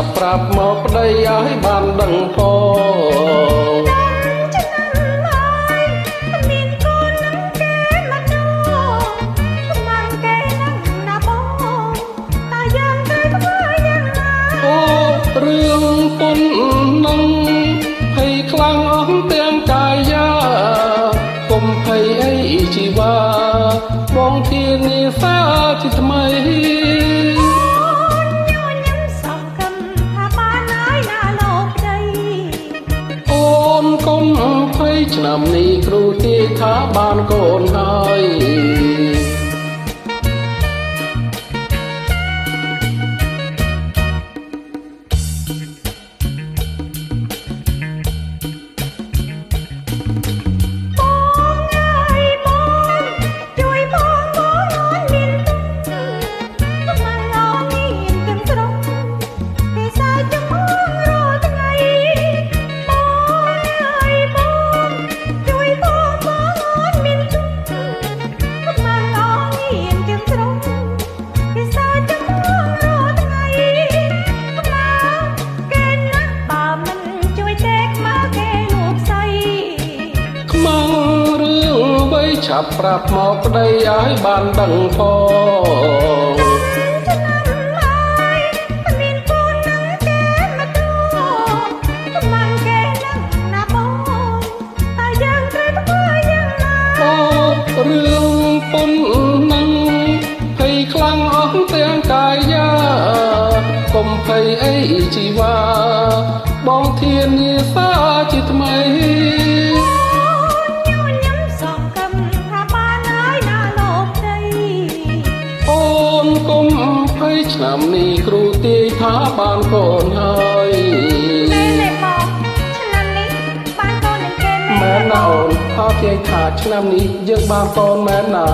ប់ប្រាប់មកប្តីឲ្យបានដឹងផងរឿងពុននឹងហើយខ្លាំងអស់ទាំងកាយាកុំភ័យអីជីវ៉ាបងធានាសាជាថ្មីអូនកុំភ័យឆ្នាំនេះគ្រូទាយថាបានកូនហើយឆាប់ប្រាប់មកប្តីឲ្យបានដឹងផងរឿងពុននឹងភ័យខ្លាំងអស់ទាំងកាយាកុំភ័យអីជីវ៉ាបងធានាសាជាថ្មីកុំភ័យឆ្នាំនេះគ្រូទាយថាបានកូនហើយមែនទេបងឆ្នាំនេះបានកូននឹងគេមែនណាអូនថាទាយថាឆ្នាំនេះយើងបានកូនមែនណា